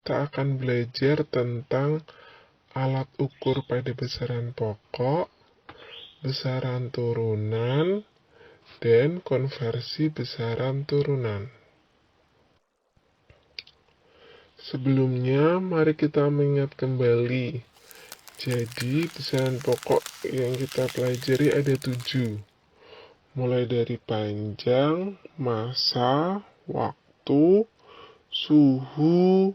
kita akan belajar tentang alat ukur pada besaran pokok, besaran turunan, dan konversi besaran turunan. Sebelumnya, mari kita mengingat kembali. Jadi, besaran pokok yang kita pelajari ada 7. Mulai dari panjang, massa, waktu, suhu,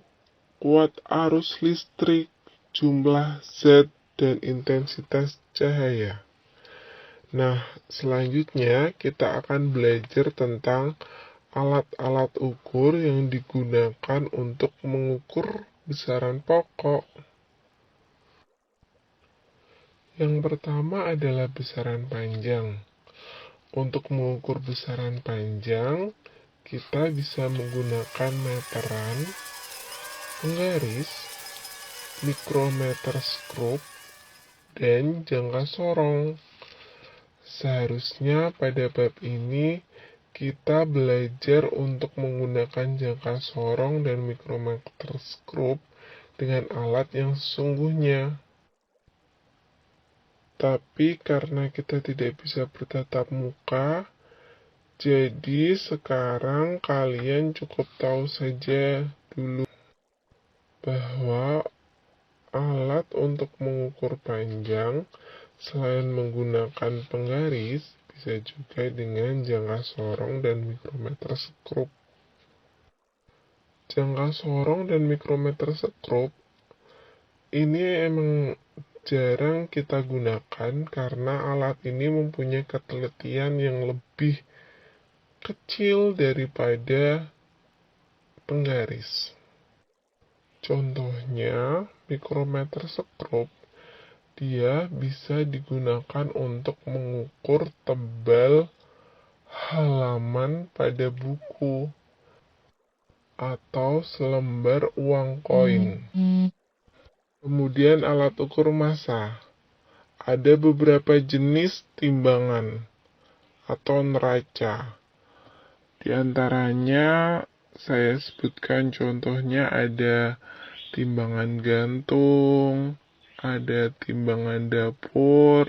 kuat arus listrik, jumlah zat, dan intensitas cahaya. Nah, selanjutnya kita akan belajar tentang alat-alat ukur yang digunakan untuk mengukur besaran pokok. Yang pertama adalah besaran panjang. Untuk mengukur besaran panjang, kita bisa menggunakan meteran, penggaris, mikrometer skrup, dan jangka sorong. Seharusnya pada bab ini kita belajar untuk menggunakan jangka sorong dan mikrometer skrup dengan alat yang sesungguhnya. Tapi karena kita tidak bisa bertatap muka, jadi sekarang kalian cukup tahu saja dulu bahwa alat untuk mengukur panjang selain menggunakan penggaris, bisa juga dengan jangka sorong dan mikrometer skrup. Jangka sorong dan mikrometer skrup ini emang jarang kita gunakan karena alat ini mempunyai ketelitian yang lebih kecil daripada penggaris. Contohnya, mikrometer skrup, dia bisa digunakan untuk mengukur tebal halaman pada buku atau selembar uang koin. Kemudian alat ukur massa. Ada beberapa jenis timbangan atau neraca. Di antaranya saya sebutkan contohnya ada timbangan gantung, ada timbangan dapur,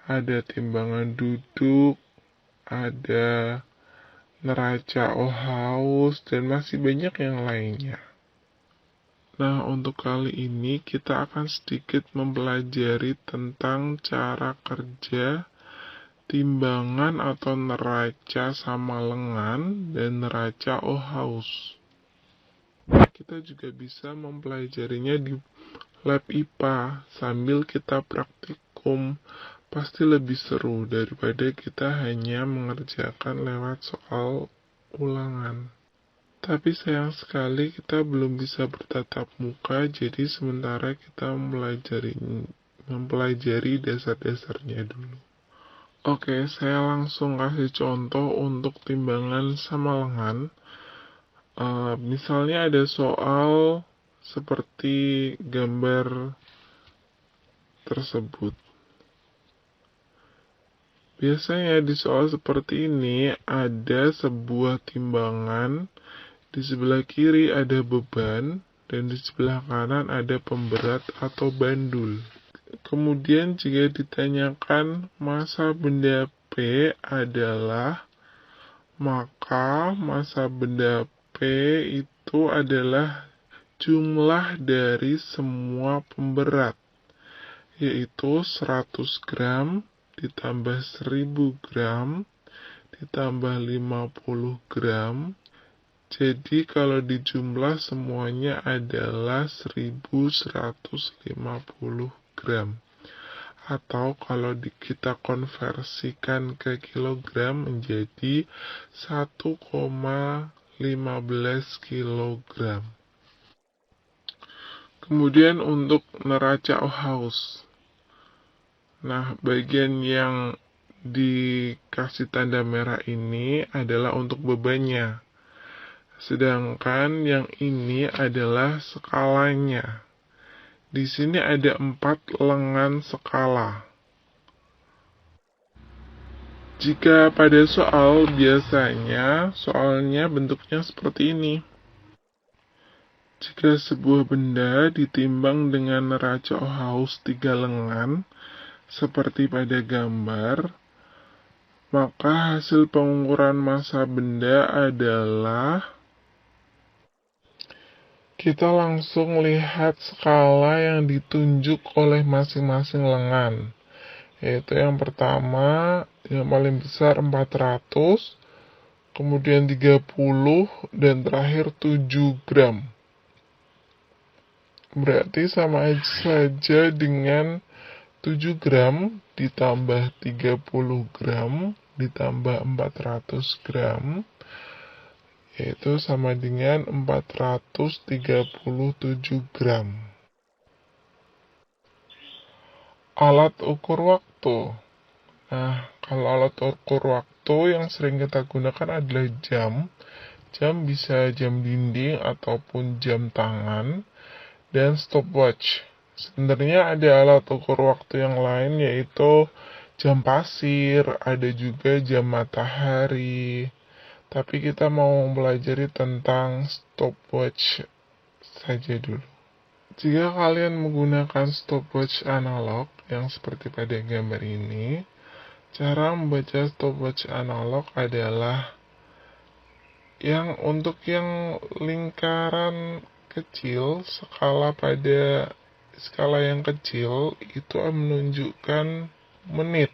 ada timbangan duduk, ada neraca Ohaus, dan masih banyak yang lainnya. Nah, untuk kali ini kita akan sedikit mempelajari tentang cara kerja timbangan atau neraca sama lengan dan neraca Ohaus. Kita juga bisa mempelajarinya di lab IPA sambil kita praktikum. Pasti lebih seru daripada kita hanya mengerjakan lewat soal ulangan. Tapi sayang sekali kita belum bisa bertatap muka, jadi sementara kita mempelajari dasar-dasarnya dulu. Oke, saya langsung kasih contoh untuk timbangan sama lengan. Misalnya ada soal seperti gambar tersebut. Biasanya di soal seperti ini ada sebuah timbangan. Di sebelah kiri ada beban, dan di sebelah kanan ada pemberat atau bandul. Kemudian jika ditanyakan massa benda P adalah, maka massa benda P itu adalah jumlah dari semua pemberat, yaitu 100 gram ditambah 1000 gram ditambah 50 gram. Jadi kalau dijumlah semuanya adalah 1150 gram. Atau kalau kita konversikan ke kilogram menjadi 1,15 kilogram. Kemudian untuk neraca Ohaus. Nah, bagian yang dikasih tanda merah ini adalah untuk bebannya. Sedangkan yang ini adalah skalanya. Di sini ada 4 lengan skala. Jika pada soal biasanya, soalnya bentuknya seperti ini. Jika sebuah benda ditimbang dengan neraca Ohaus 3 lengan, seperti pada gambar, maka hasil pengukuran massa benda adalah, kita langsung lihat skala yang ditunjuk oleh masing-masing lengan, yaitu yang pertama yang paling besar 400, kemudian 30, dan terakhir 7 gram. Berarti sama saja dengan 7 gram ditambah 30 gram ditambah 400 gram, yaitu sama dengan 437 gram. Alat ukur waktu. Nah, kalau alat ukur waktu yang sering kita gunakan adalah jam. Jam bisa jam dinding ataupun jam tangan. Dan stopwatch. Sebenarnya ada alat ukur waktu yang lain, yaitu jam pasir, ada juga jam matahari. Tapi kita mau mempelajari tentang stopwatch saja dulu. Jika kalian menggunakan stopwatch analog yang seperti pada gambar ini, cara membaca stopwatch analog adalah untuk yang lingkaran kecil, pada skala yang kecil itu menunjukkan menit.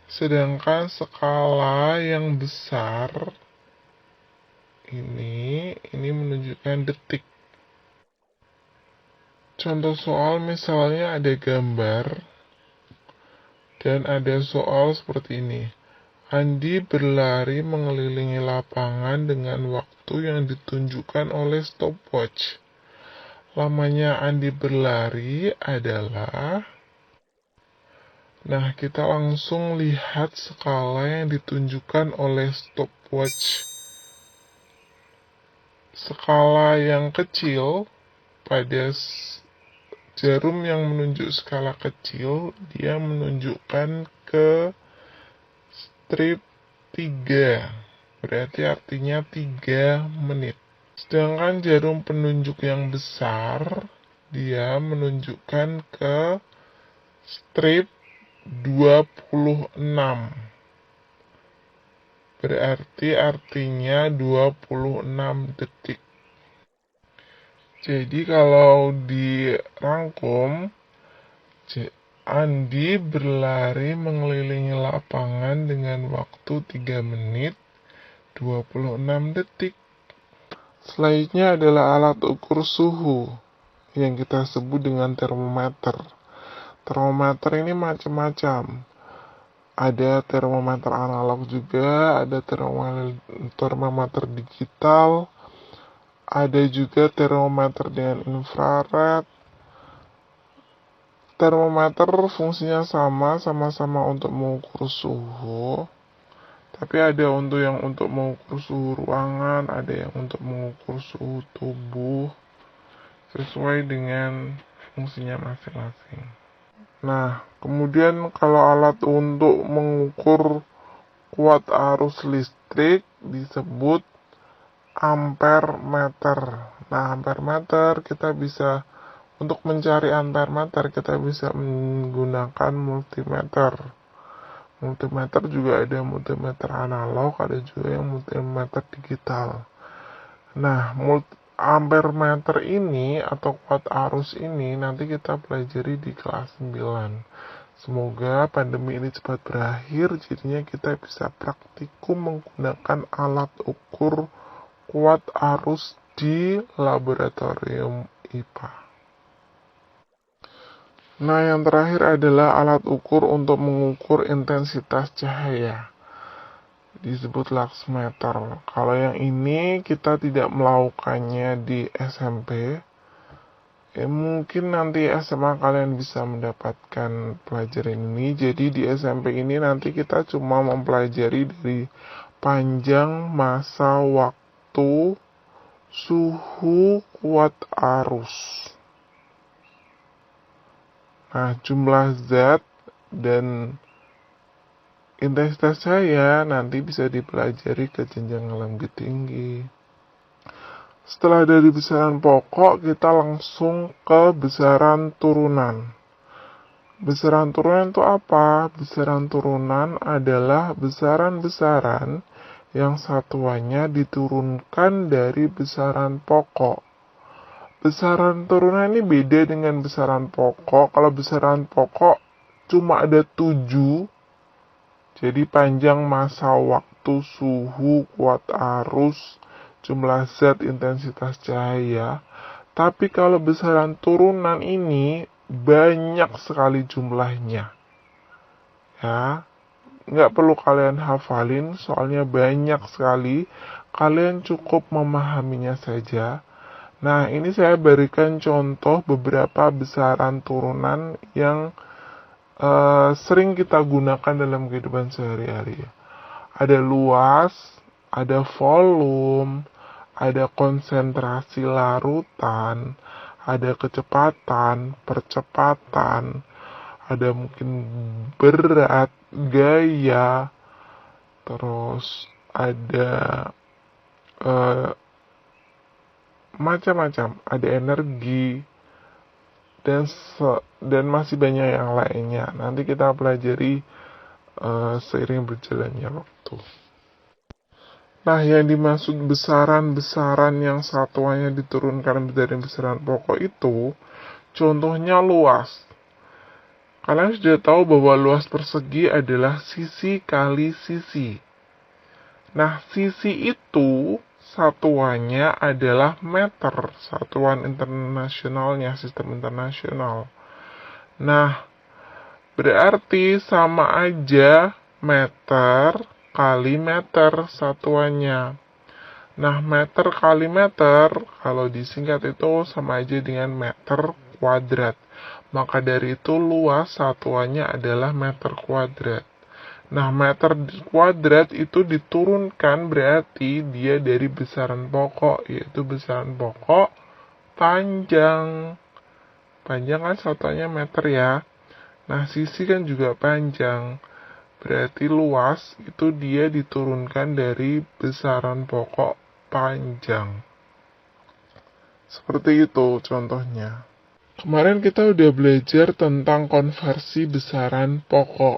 Sedangkan skala yang besar ini menunjukkan detik. Contoh soal misalnya ada gambar dan ada soal seperti ini. Andi berlari mengelilingi lapangan dengan waktu yang ditunjukkan oleh stopwatch. Lamanya Andi berlari adalah... Nah, kita langsung lihat skala yang ditunjukkan oleh stopwatch. Skala yang kecil, pada jarum yang menunjuk skala kecil, dia menunjukkan ke strip 3, berarti artinya 3 menit. Sedangkan jarum penunjuk yang besar, dia menunjukkan ke strip 26, berarti artinya 26 detik. Jadi kalau dirangkum, Andi berlari mengelilingi lapangan dengan waktu 3 menit 26 detik. Selanjutnya adalah alat ukur suhu yang kita sebut dengan termometer. Termometer ini macam-macam. Ada termometer analog juga, ada termometer digital, ada juga termometer dengan infrared. Termometer fungsinya sama-sama untuk mengukur suhu. Tapi ada untuk mengukur suhu ruangan, ada yang untuk mengukur suhu tubuh, sesuai dengan fungsinya masing-masing. Nah, kemudian kalau alat untuk mengukur kuat arus listrik disebut ampere meter. Nah, ampere meter untuk mencari ampere meter kita bisa menggunakan multimeter. Multimeter juga ada multimeter analog, ada juga yang multimeter digital. Nah, ampere meter ini atau kuat arus ini nanti kita pelajari di kelas 9. Semoga pandemi ini cepat berakhir, jadinya kita bisa praktikum menggunakan alat ukur kuat arus di laboratorium IPA. Nah, yang terakhir adalah alat ukur untuk mengukur intensitas cahaya. Disebut luxmeter. Kalau yang ini kita tidak melakukannya di SMP. Mungkin nanti SMA kalian bisa mendapatkan pelajaran ini. Jadi di SMP ini nanti kita cuma mempelajari dari panjang masa waktu, suhu, kuat arus. Nah, jumlah zat dan intensitas cahaya nanti bisa dipelajari ke jenjang yang lebih tinggi. Setelah dari besaran pokok, kita langsung ke besaran turunan. Besaran turunan itu apa? Besaran turunan adalah besaran-besaran yang satuannya diturunkan dari besaran pokok. Besaran turunan ini beda dengan besaran pokok. Kalau besaran pokok cuma ada 7, jadi panjang, masa, waktu, suhu, kuat arus, jumlah zat, intensitas cahaya. Tapi kalau besaran turunan ini banyak sekali jumlahnya. Ya, nggak perlu kalian hafalin, soalnya banyak sekali. Kalian cukup memahaminya saja. Nah, ini saya berikan contoh beberapa besaran turunan yang sering kita gunakan dalam kehidupan sehari-hari. Ada luas, ada volume, ada konsentrasi larutan, ada kecepatan, percepatan, ada mungkin berat, gaya, terus ada eh, macam-macam, ada energi, dan masih banyak yang lainnya. Nanti kita pelajari seiring berjalannya waktu. Nah, yang dimaksud besaran-besaran yang satuannya diturunkan dari besaran pokok itu, contohnya luas. Kalian sudah tahu bahwa luas persegi adalah sisi kali sisi. Nah, sisi itu satuannya adalah meter, satuan internasionalnya, sistem internasional. Nah, berarti sama aja meter kali meter satuannya. Nah, meter kali meter, kalau disingkat itu sama aja dengan meter kuadrat. Maka dari itu luas satuannya adalah meter kuadrat. Nah, meter kuadrat itu diturunkan berarti dia dari besaran pokok, yaitu besaran pokok panjang. Panjang kan satuannya meter ya. Nah, sisi kan juga panjang. Berarti luas itu dia diturunkan dari besaran pokok panjang. Seperti itu contohnya. Kemarin kita udah belajar tentang konversi besaran pokok.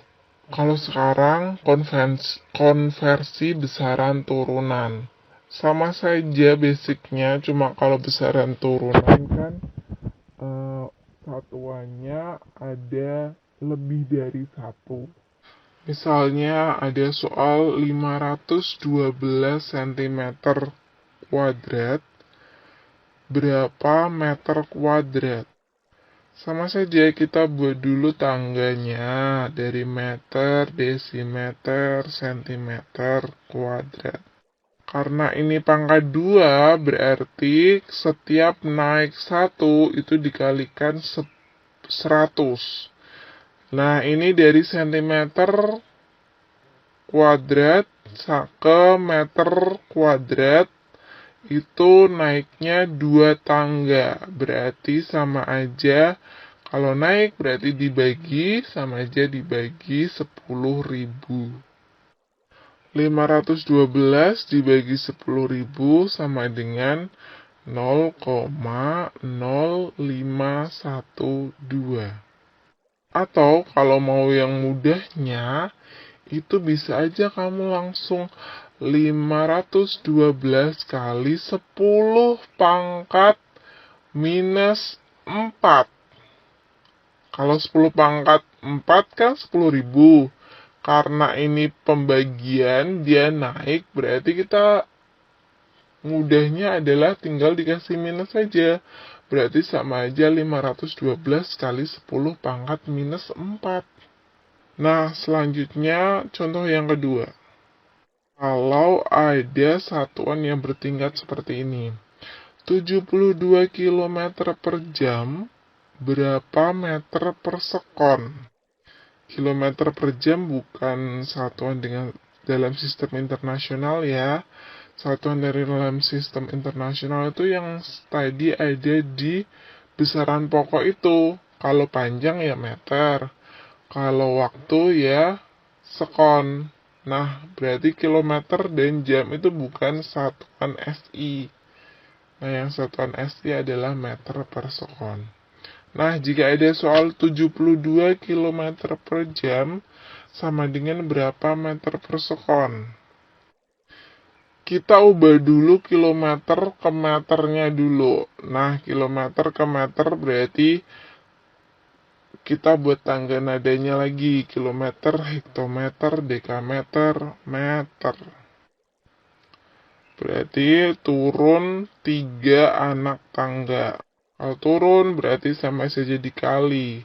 Kalau sekarang konversi besaran turunan. Sama saja basicnya, cuma kalau besaran turunan kan satuannya ada lebih dari satu. Misalnya ada soal 512 cm kuadrat berapa meter kuadrat. Sama saja kita buat dulu tangganya dari meter, desimeter, sentimeter kuadrat. Karena ini pangkat 2 berarti setiap naik 1 itu dikalikan 100. Nah, ini dari sentimeter kuadrat ke meter kuadrat itu naiknya 2 tangga. Berarti sama aja, kalau naik berarti dibagi, sama aja dibagi 10.000. 512 dibagi 10.000 sama dengan 0,0512. Atau kalau mau yang mudahnya, itu bisa aja kamu langsung 512 kali 10 pangkat minus 4. Kalau 10 pangkat 4 kan 10.000. Karena ini pembagian, dia naik, berarti kita mudahnya adalah tinggal dikasih minus saja. Berarti sama aja 512 kali 10 pangkat minus 4. Nah, selanjutnya contoh yang kedua. Kalau ada satuan yang bertingkat seperti ini. 72 km per jam, berapa meter per sekon? Kilometer per jam bukan satuan dalam sistem internasional ya. Satuan dari dalam sistem internasional itu yang tadi ada di besaran pokok itu. Kalau panjang ya meter, kalau waktu ya sekon. Nah, berarti kilometer dan jam itu bukan satuan SI. Nah, yang satuan SI adalah meter per sekon. Nah, jika ada soal 72 km per jam, sama dengan berapa meter per sekon? Kita ubah dulu kilometer ke meternya dulu. Nah, kilometer ke meter berarti kita buat tangga nadanya lagi. Kilometer, hektometer, dekameter, meter. Berarti turun 3 anak tangga. Kalau turun berarti sama saja dikali.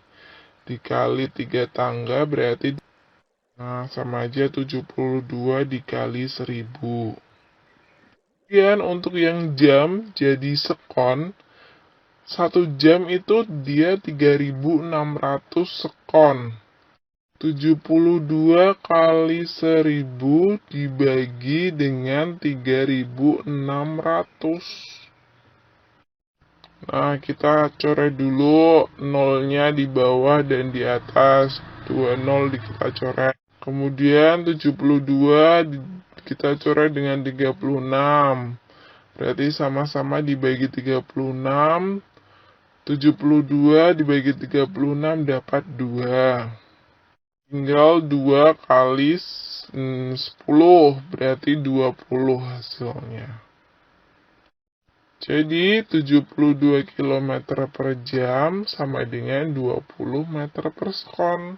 Dikali 3 tangga berarti sama aja 72 dikali 1000. Kemudian untuk yang jam jadi sekon, 1 jam itu dia 3600 sekon. 72 kali 1000 dibagi dengan 3600. Nah, kita coret dulu nolnya di bawah dan di atas. 20 kita coret. Kemudian 72 kita coret dengan 36. Berarti sama-sama dibagi 36. 72 dibagi 36 dapat 2. Tinggal 2 kali 10, berarti 20 hasilnya. Jadi 72 km per jam sama dengan 20 meter per sekon.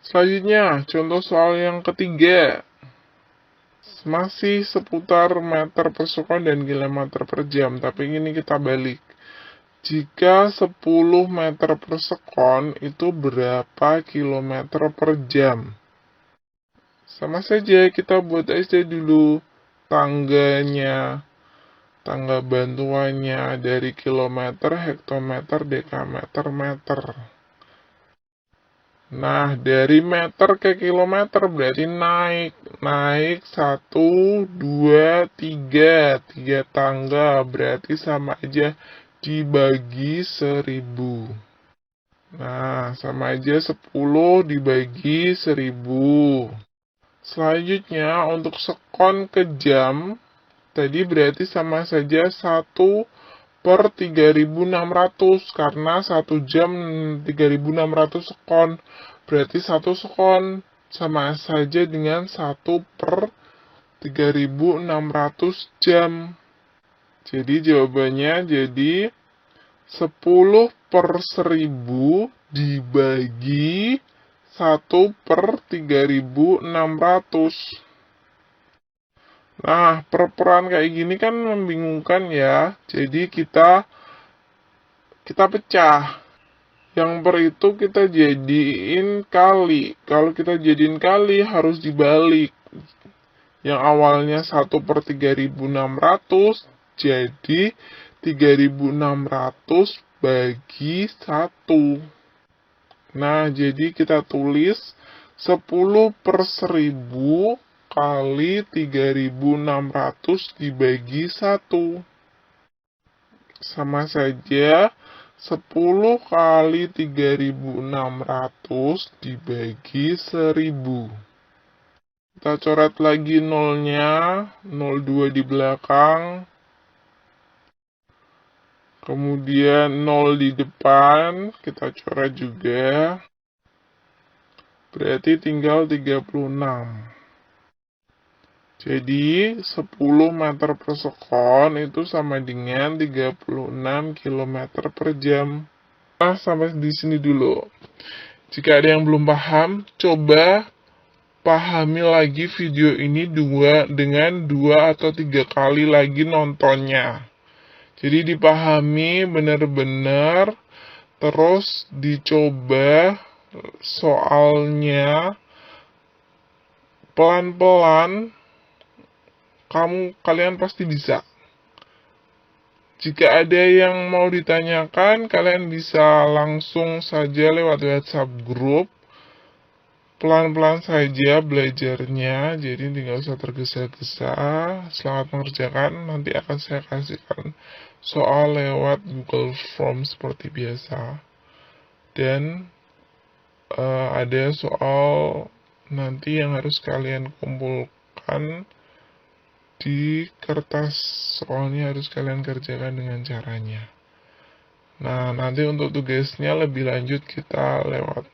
Selanjutnya, contoh soal yang ketiga. Masih seputar meter per sekon dan kilometer per jam, tapi ini kita balik. Jika 10 meter per sekon itu berapa kilometer per jam? Sama saja kita buat aja dulu tangganya, tangga bantuannya dari kilometer, hektometer, dekameter, meter. Nah, dari meter ke kilometer berarti naik 1, 2, 3. 3 tangga berarti sama aja dibagi 1000. Nah, sama aja 10 dibagi 1000. Selanjutnya, untuk sekon ke jam, tadi berarti sama saja 1 per 3600, karena 1 jam 3600 sekon. Berarti 1 sekon sama saja dengan 1 per 3600 jam. Jadi jawabannya jadi 10 per 1000 dibagi 1 per 3600. Nah, perperan kayak gini kan membingungkan ya. Jadi kita pecah. Yang per itu kita jadiin kali. Kalau kita jadiin kali harus dibalik. Yang awalnya 1 per 3600 jadi 3600 bagi 1. Nah, jadi kita tulis 10 per 1000 kali 3600 dibagi 1. Sama saja 10 kali 3600 dibagi 1000. Kita coret lagi nolnya, 02 di belakang. Kemudian 0 di depan, kita coret juga. Berarti tinggal 36. Jadi 10 meter per sekon itu sama dengan 36 km per jam. Nah, sampai di sini dulu. Jika ada yang belum paham, coba pahami lagi video ini dengan 2 atau 3 kali lagi nontonnya. Jadi dipahami benar-benar, terus dicoba soalnya pelan-pelan, kalian pasti bisa. Jika ada yang mau ditanyakan, kalian bisa langsung saja lewat WhatsApp grup. Pelan-pelan saja belajarnya, jadi tidak usah tergesa-gesa. Selamat mengerjakan, nanti akan saya kasihkan soal lewat Google Form seperti biasa. Dan ada soal nanti yang harus kalian kumpulkan di kertas, soalnya harus kalian kerjakan dengan caranya. Nah, nanti untuk tugasnya lebih lanjut kita lewat